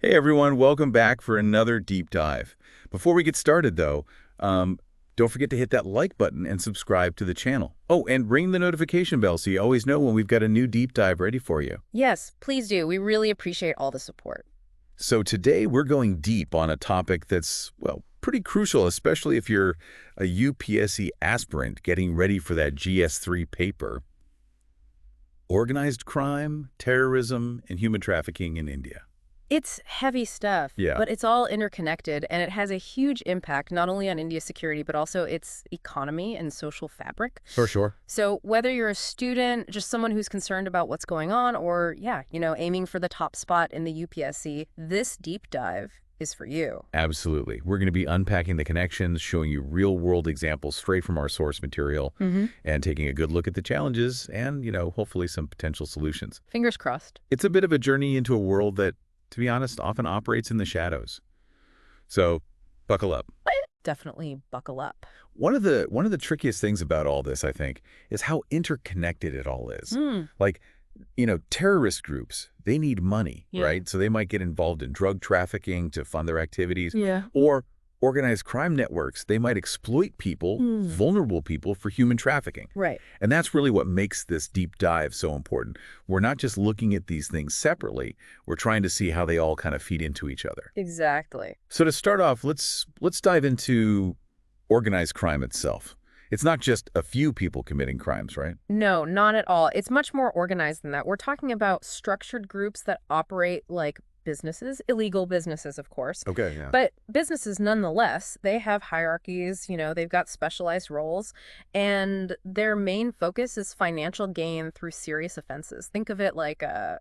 Hey everyone, welcome back for another deep dive. Before we get started though, don't forget to hit that like button and subscribe to the channel. Oh, and ring the notification bell so you always know when we've got a new deep dive ready for you. Yes, please do. We really appreciate all the support. So today we're going deep on a topic that's, well, pretty crucial, especially if you're a UPSC aspirant getting ready for that GS3 paper. Organized crime, terrorism, and human trafficking in India. It's heavy stuff, Yeah, but it's all interconnected, and it has a huge impact not only on India's security, but also its economy and social fabric. for sure. So whether you're a student, just someone who's concerned about what's going on, or, aiming for the top spot in the UPSC, this deep dive is for you. Absolutely. We're going to be unpacking the connections, showing you real-world examples straight from our source material, and taking a good look at the challenges and, hopefully some potential solutions. Fingers crossed. It's a bit of a journey into a world that, to be honest, often operates in the shadows. So, buckle up. Definitely buckle up. One of the trickiest things about all this, I think, is how interconnected it all is. Like, terrorist groups, they need money, right? So they might get involved in drug trafficking to fund their activities. Yeah. Or organized crime networks, they might exploit people, vulnerable people, for human trafficking. Right. And that's really what makes this deep dive so important. We're not just looking at these things separately, we're trying to see how they all kind of feed into each other. Exactly. So to start off, let's dive into organized crime itself. It's not just a few people committing crimes, right? No, not at all. It's much more organized than that. We're talking about structured groups that operate like businesses, illegal businesses, of course. Okay, yeah. But businesses nonetheless, they have hierarchies, they've got specialized roles, and their main focus is financial gain through serious offenses. Think of it like a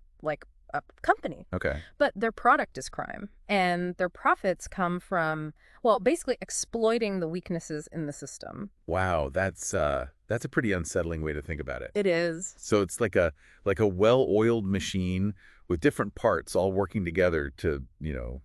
company. Okay. But their product is crime, and their profits come from, well, basically exploiting the weaknesses in the system. Wow, that's a pretty unsettling way to think about it. It is. So it's like a well-oiled machine with different parts all working together to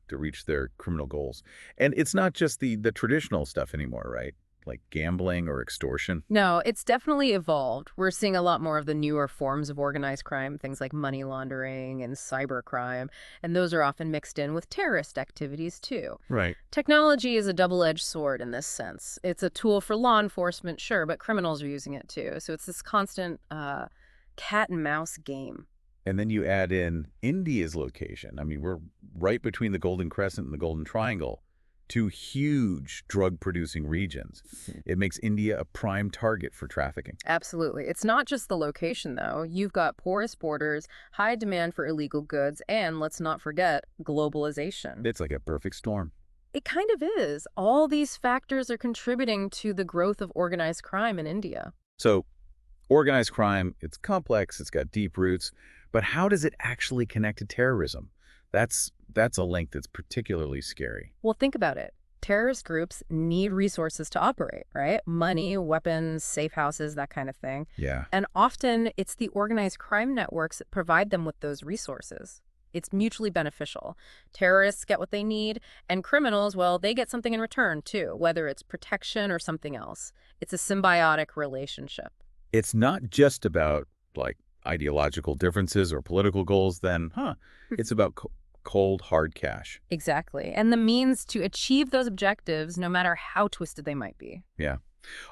reach their criminal goals. And it's not just the traditional stuff anymore, right? Like gambling or extortion. No, it's definitely evolved. We're seeing a lot more of the newer forms of organized crime, things like money laundering and cybercrime, and those are often mixed in with terrorist activities too. Right. Technology is a double-edged sword in this sense. It's a tool for law enforcement, sure, but criminals are using it too. So it's this constant cat and mouse game. And then you add in India's location. I mean, we're right between the Golden Crescent and the Golden Triangle, two huge drug-producing regions. It makes India a prime target for trafficking. Absolutely. It's not just the location, though. You've got porous borders, high demand for illegal goods, and let's not forget, globalization. It's like a perfect storm. It kind of is. All these factors are contributing to the growth of organized crime in India. So, organized crime, it's complex, it's got deep roots, but how does it actually connect to terrorism? That's a link that's particularly scary. Well, think about it. Terrorist groups need resources to operate, right? Money, weapons, safe houses, that kind of thing. Yeah. And often it's the organized crime networks that provide them with those resources. It's mutually beneficial. Terrorists get what they need, and criminals, well, they get something in return too, whether it's protection or something else. It's a symbiotic relationship. It's not just about, like, ideological differences or political goals then, It's about cold, hard cash. Exactly. And the means to achieve those objectives, no matter how twisted they might be. Yeah.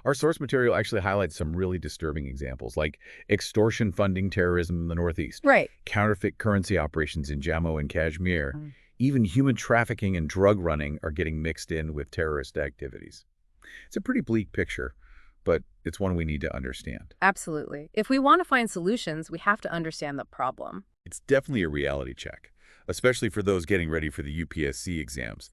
Our source material actually highlights some really disturbing examples, like extortion funding terrorism in the Northeast, Right. counterfeit currency operations in Jammu and Kashmir, even human trafficking and drug running are getting mixed in with terrorist activities. It's a pretty bleak picture, but it's one we need to understand. Absolutely. If we want to find solutions, we have to understand the problem. It's definitely a reality check, especially for those getting ready for the UPSC exams.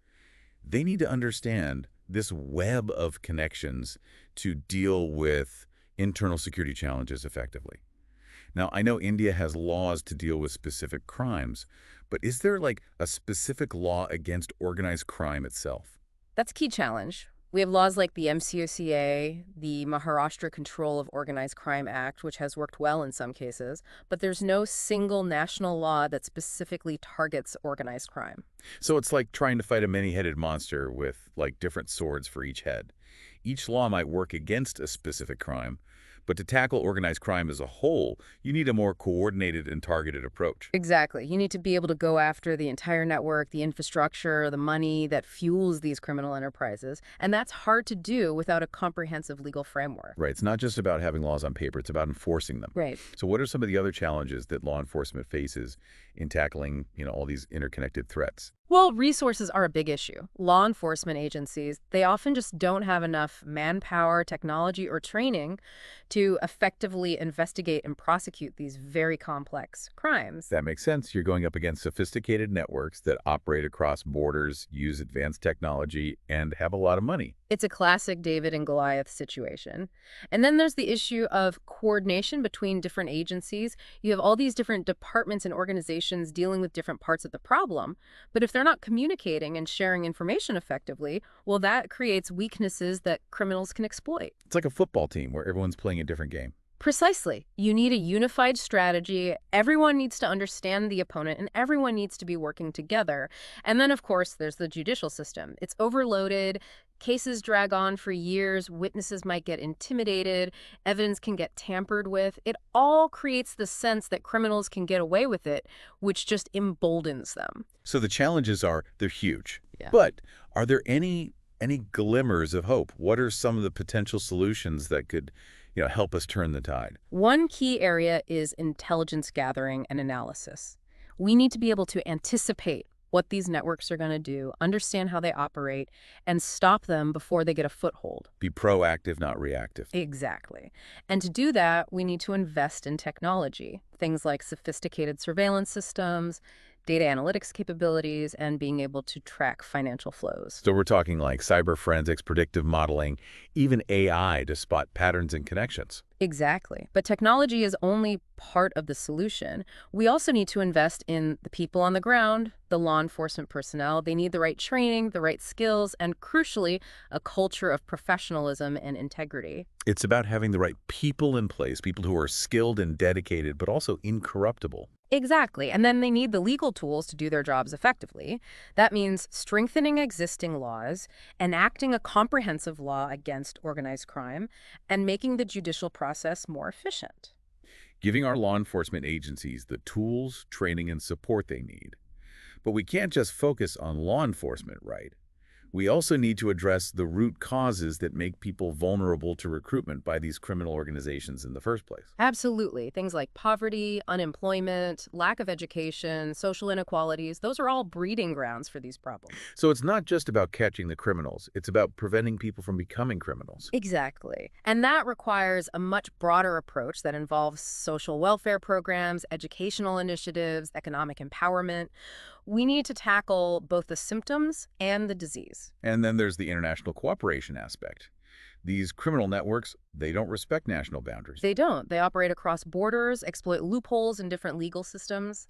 They need to understand this web of connections to deal with internal security challenges effectively. Now, I know India has laws to deal with specific crimes, but is there like a specific law against organized crime itself? That's a key challenge. We have laws like the MCOCA, the Maharashtra Control of Organized Crime Act, which has worked well in some cases, but there's no single national law that specifically targets organized crime. So it's like trying to fight a many-headed monster with like different swords for each head. Each law might work against a specific crime, But to tackle organized crime as a whole, you need a more coordinated and targeted approach. Exactly. You need to be able to go after the entire network, the infrastructure, the money that fuels these criminal enterprises. And that's hard to do without a comprehensive legal framework. Right. It's not just about having laws on paper, it's about enforcing them. Right. So what are some of the other challenges that law enforcement faces in tackling, all these interconnected threats? Well, resources are a big issue. Law enforcement agencies, they often just don't have enough manpower, technology, or training to effectively investigate and prosecute these very complex crimes. That makes sense. You're going up against sophisticated networks that operate across borders, use advanced technology, and have a lot of money. It's a classic David and Goliath situation. And then there's the issue of coordination between different agencies. You have all these different departments and organizations dealing with different parts of the problem. But if they're not communicating and sharing information effectively, well, that creates weaknesses that criminals can exploit. It's like a football team where everyone's playing a different game. Precisely. You need a unified strategy. Everyone needs to understand the opponent, and everyone needs to be working together. And then, of course, there's the judicial system. It's overloaded. Cases drag on for years. Witnesses might get intimidated. Evidence can get tampered with. It all creates the sense that criminals can get away with it, which just emboldens them. So the challenges they're huge. Yeah. But are there any glimmers of hope? What are some of the potential solutions that could help us turn the tide? One key area is intelligence gathering and analysis. We need to be able to anticipate what these networks are going to do, understand how they operate, and stop them before they get a foothold. Be proactive, not reactive. Exactly. And to do that, we need to invest in technology, things like sophisticated surveillance systems, data analytics capabilities, and being able to track financial flows. So we're talking like cyber forensics, predictive modeling, even AI to spot patterns and connections. Exactly. But technology is only part of the solution. We also need to invest in the people on the ground, the law enforcement personnel. They need the right training, the right skills, and crucially, a culture of professionalism and integrity. It's about having the right people in place, people who are skilled and dedicated, but also incorruptible. Exactly. And then they need the legal tools to do their jobs effectively. That means strengthening existing laws, enacting a comprehensive law against organized crime, and making the judicial process more efficient. Giving our law enforcement agencies the tools, training, and support they need. But we can't just focus on law enforcement, right? We also need to address the root causes that make people vulnerable to recruitment by these criminal organizations in the first place. Absolutely. Things like poverty, unemployment, lack of education, social inequalities, those are all breeding grounds for these problems. So it's not just about catching the criminals, it's about preventing people from becoming criminals. Exactly. And that requires a much broader approach that involves social welfare programs, educational initiatives, economic empowerment. We need to tackle both the symptoms and the disease. And then there's the international cooperation aspect. These criminal networks, they don't respect national boundaries. They don't. They operate across borders, exploit loopholes in different legal systems.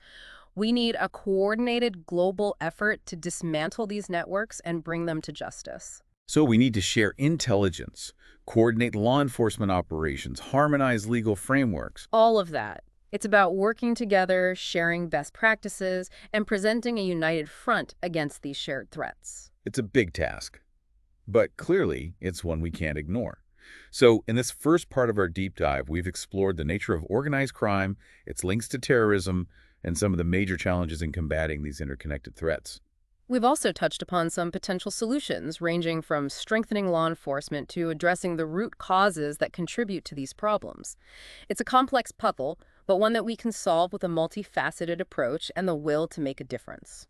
We need a coordinated global effort to dismantle these networks and bring them to justice. So we need to share intelligence, coordinate law enforcement operations, harmonize legal frameworks. All of that. It's about working together, sharing best practices, and presenting a united front against these shared threats. It's a big task, but clearly it's one we can't ignore. So in this first part of our deep dive, we've explored the nature of organized crime, its links to terrorism, and some of the major challenges in combating these interconnected threats. We've also touched upon some potential solutions, ranging from strengthening law enforcement to addressing the root causes that contribute to these problems. It's a complex puzzle, but one that we can solve with a multifaceted approach and the will to make a difference.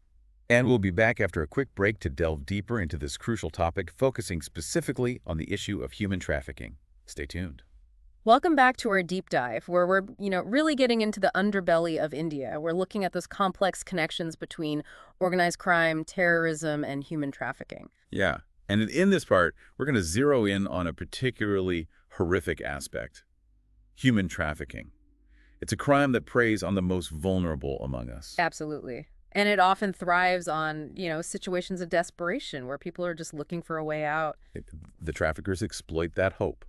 And we'll be back after a quick break to delve deeper into this crucial topic, focusing specifically on the issue of human trafficking. Stay tuned. Welcome back to our deep dive, where we're, really getting into the underbelly of India. We're looking at those complex connections between organized crime, terrorism, and human trafficking. Yeah, and in this part, we're going to zero in on a particularly horrific aspect: human trafficking. It's a crime that preys on the most vulnerable among us. Absolutely. And it often thrives on, situations of desperation where people are just looking for a way out. The traffickers exploit that hope,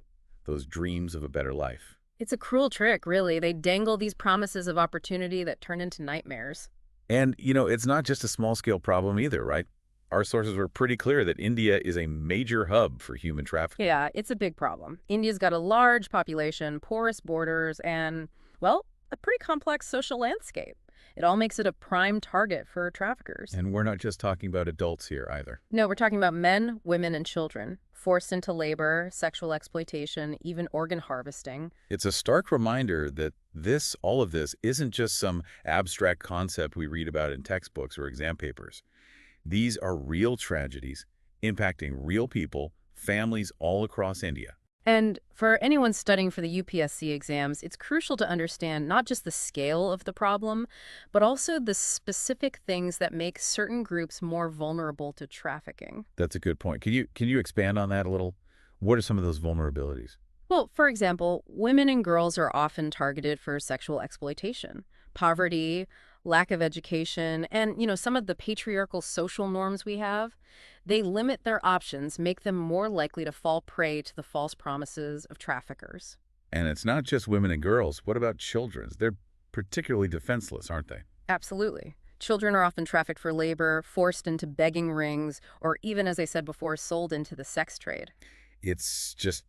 those dreams of a better life. It's a cruel trick, really. They dangle these promises of opportunity that turn into nightmares. And, it's not just a small-scale problem either, right? our sources were pretty clear that India is a major hub for human trafficking. Yeah, it's a big problem. India's got a large population, porous borders, and, well, a pretty complex social landscape. It all makes it a prime target for traffickers. And we're not just talking about adults here either. No, we're talking about men, women, and children, forced into labor, sexual exploitation, even organ harvesting. It's a stark reminder that all of this isn't just some abstract concept we read about in textbooks or exam papers. These are real tragedies impacting real people, families all across India. And for anyone studying for the UPSC exams, it's crucial to understand not just the scale of the problem, but also the specific things that make certain groups more vulnerable to trafficking. That's a good point. Can you expand on that a little? What are some of those vulnerabilities? Well, for example, women and girls are often targeted for sexual exploitation. Poverty, lack of education, and, some of the patriarchal social norms we have, they limit their options, make them more likely to fall prey to the false promises of traffickers. And it's not just women and girls. What about children? They're particularly defenseless, aren't they? Absolutely. Children are often trafficked for labor, forced into begging rings, or even, as I said before, sold into the sex trade. It's just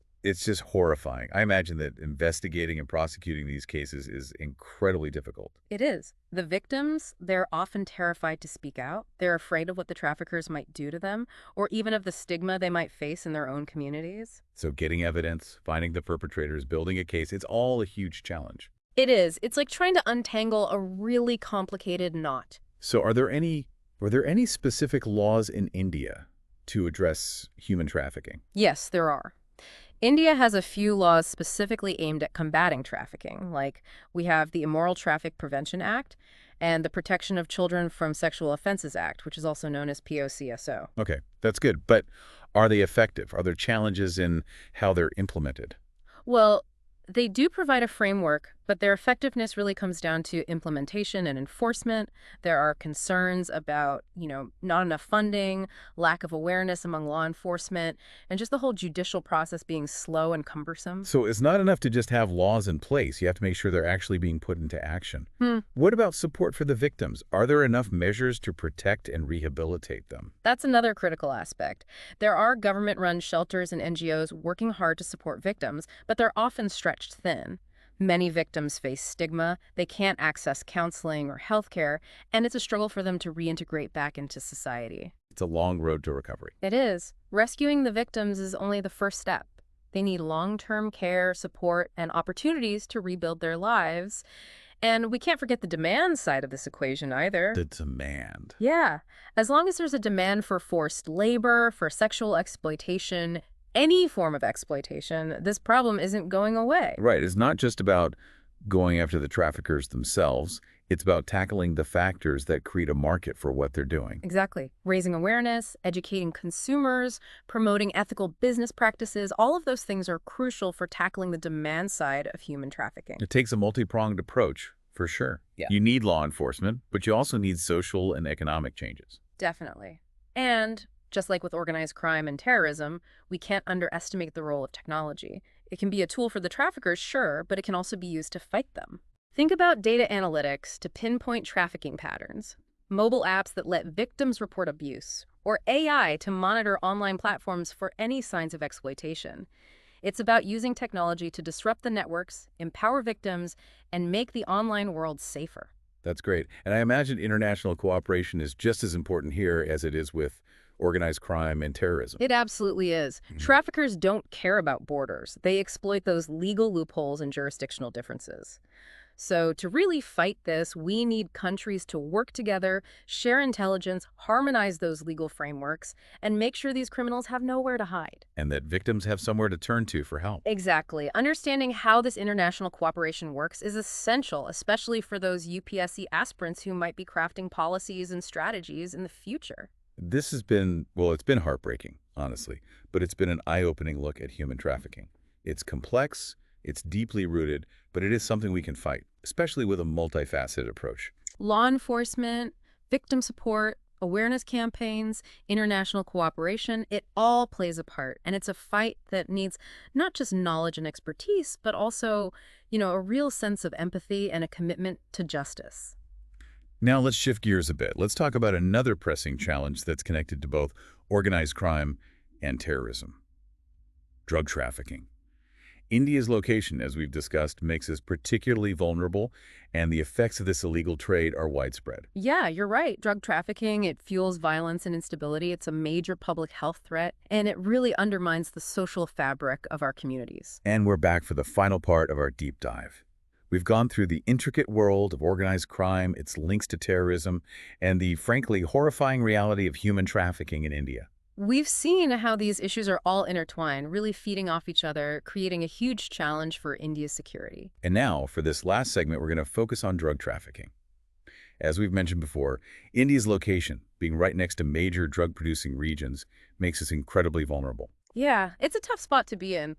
horrifying. I imagine that investigating and prosecuting these cases is incredibly difficult. It is. The victims, they're often terrified to speak out. They're afraid of what the traffickers might do to them, or even of the stigma they might face in their own communities. So getting evidence, finding the perpetrators, building a case, it's all a huge challenge. It is. It's like trying to untangle a really complicated knot. So are there any specific laws in India to address human trafficking? Yes, there are. India has a few laws specifically aimed at combating trafficking, like we have the Immoral Traffic Prevention Act and the Protection of Children from Sexual Offenses Act, which is also known as POCSO. Okay, that's good. But are they effective? Are there challenges in how they're implemented? Well, they do provide a framework, but their effectiveness really comes down to implementation and enforcement. There are concerns about, not enough funding, lack of awareness among law enforcement, and just the whole judicial process being slow and cumbersome. So it's not enough to just have laws in place. You have to make sure they're actually being put into action. What about support for the victims? Are there enough measures to protect and rehabilitate them? That's another critical aspect. There are government-run shelters and NGOs working hard to support victims, but they're often stretched thin. Many victims face stigma, they can't access counseling or health care, and it's a struggle for them to reintegrate back into society. It's a long road to recovery. It is. Rescuing the victims is only the first step. They need long-term care, support, and opportunities to rebuild their lives. And we can't forget the demand side of this equation either. The demand. Yeah. As long as there's a demand for forced labor, for sexual exploitation, any form of exploitation, this problem isn't going away. Right. It's not just about going after the traffickers themselves. It's about tackling the factors that create a market for what they're doing. Exactly. Raising awareness, educating consumers, promoting ethical business practices, all of those things are crucial for tackling the demand side of human trafficking. It takes a multi-pronged approach, for sure. Yeah. You need law enforcement, but you also need social and economic changes. Definitely. And just like with organized crime and terrorism, we can't underestimate the role of technology. It can be a tool for the traffickers, sure, but it can also be used to fight them. Think about data analytics to pinpoint trafficking patterns, mobile apps that let victims report abuse, or AI to monitor online platforms for any signs of exploitation. It's about using technology to disrupt the networks, empower victims, and make the online world safer. That's great. And I imagine international cooperation is just as important here as it is with organized crime and terrorism. It absolutely is. Traffickers don't care about borders. They exploit those legal loopholes and jurisdictional differences. So to really fight this, we need countries to work together, share intelligence, harmonize those legal frameworks, and make sure these criminals have nowhere to hide. And that victims have somewhere to turn to for help. Exactly. Understanding how this international cooperation works is essential, especially for those UPSC aspirants who might be crafting policies and strategies in the future. This has been, well, it's been heartbreaking, honestly, but it's been an eye-opening look at human trafficking. It's complex, it's deeply rooted, but it is something we can fight, especially with a multifaceted approach. Law enforcement, victim support, awareness campaigns, international cooperation, it all plays a part. And it's a fight that needs not just knowledge and expertise, but also, a real sense of empathy and a commitment to justice. Now let's shift gears a bit. Let's talk about another pressing challenge that's connected to both organized crime and terrorism: drug trafficking. India's location, as we've discussed, makes us particularly vulnerable, and the effects of this illegal trade are widespread. Yeah, you're right. Drug trafficking, it fuels violence and instability. It's a major public health threat, and it really undermines the social fabric of our communities. And we're back for the final part of our deep dive. We've gone through the intricate world of organized crime, its links to terrorism, and the frankly horrifying reality of human trafficking in India. We've seen how these issues are all intertwined, really feeding off each other, creating a huge challenge for India's security. And now, for this last segment, we're going to focus on drug trafficking. As we've mentioned before, India's location, being right next to major drug-producing regions, makes us incredibly vulnerable. Yeah, it's a tough spot to be in.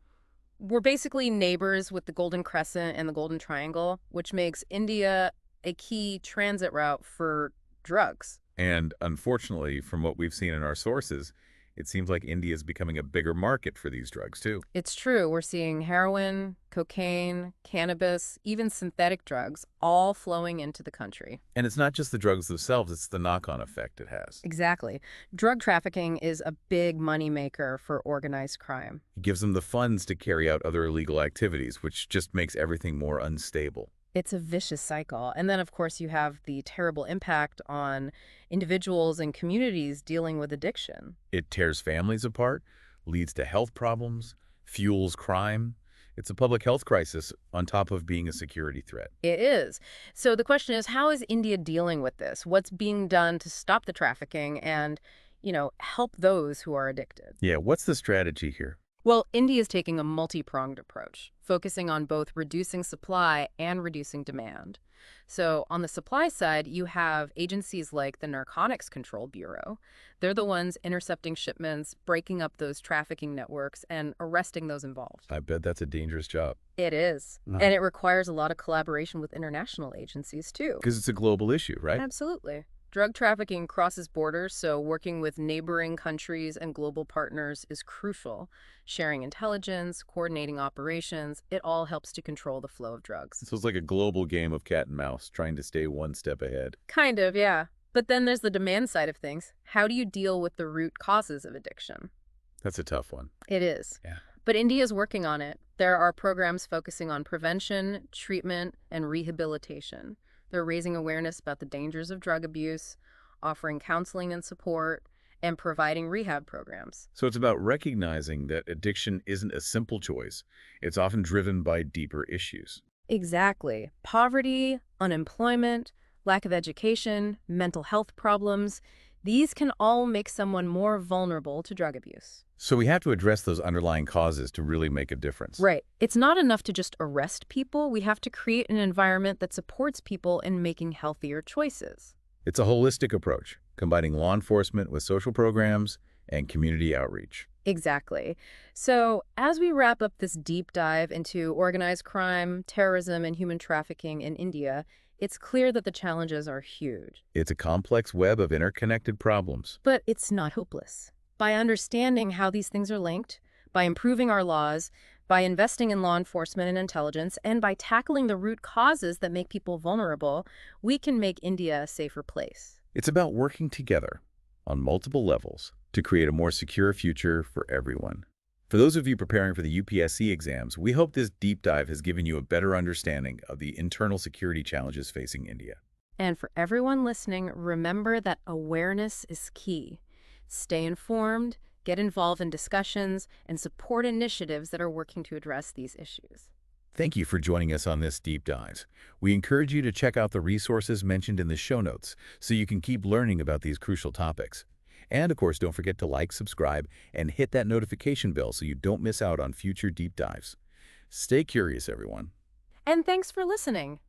We're basically neighbors with the Golden Crescent and the Golden Triangle, which makes India a key transit route for drugs. And unfortunately, from what we've seen in our sources, it seems like India is becoming a bigger market for these drugs, too. It's true. We're seeing heroin, cocaine, cannabis, even synthetic drugs, all flowing into the country. And it's not just the drugs themselves, it's the knock-on effect it has. Exactly. Drug trafficking is a big moneymaker for organized crime. It gives them the funds to carry out other illegal activities, which just makes everything more unstable. It's a vicious cycle. And then, of course, you have the terrible impact on individuals and communities dealing with addiction. It tears families apart, leads to health problems, fuels crime. It's a public health crisis on top of being a security threat. It is. So the question is, how is India dealing with this? What's being done to stop the trafficking and, help those who are addicted? Yeah, what's the strategy here? Well, India is taking a multi-pronged approach, focusing on both reducing supply and reducing demand. So on the supply side, you have agencies like the Narcotics Control Bureau. They're the ones intercepting shipments, breaking up those trafficking networks, and arresting those involved. I bet that's a dangerous job. It is. And it requires a lot of collaboration with international agencies, too. Because it's a global issue, right? Absolutely. Drug trafficking crosses borders, so working with neighboring countries and global partners is crucial. Sharing intelligence, coordinating operations, it all helps to control the flow of drugs. So it's like a global game of cat and mouse, trying to stay one step ahead. Kind of, yeah. But then there's the demand side of things. How do you deal with the root causes of addiction? That's a tough one. It is. Yeah. But India's working on it. There are programs focusing on prevention, treatment, and rehabilitation. They're raising awareness about the dangers of drug abuse, offering counseling and support, and providing rehab programs. So it's about recognizing that addiction isn't a simple choice. It's often driven by deeper issues. Exactly. Poverty, unemployment, lack of education, mental health problems, these can all make someone more vulnerable to drug abuse. So we have to address those underlying causes to really make a difference. Right. It's not enough to just arrest people. We have to create an environment that supports people in making healthier choices. It's a holistic approach, combining law enforcement with social programs and community outreach. Exactly. So as we wrap up this deep dive into organized crime, terrorism, and human trafficking in India, it's clear that the challenges are huge. It's a complex web of interconnected problems. But it's not hopeless. By understanding how these things are linked, by improving our laws, by investing in law enforcement and intelligence, and by tackling the root causes that make people vulnerable, we can make India a safer place. It's about working together on multiple levels to create a more secure future for everyone. For those of you preparing for the UPSC exams, we hope this deep dive has given you a better understanding of the internal security challenges facing India. And for everyone listening, remember that awareness is key. Stay informed, get involved in discussions, and support initiatives that are working to address these issues. Thank you for joining us on this deep dive. We encourage you to check out the resources mentioned in the show notes so you can keep learning about these crucial topics. And of course, don't forget to like, subscribe, and hit that notification bell so you don't miss out on future deep dives. Stay curious, everyone. And thanks for listening.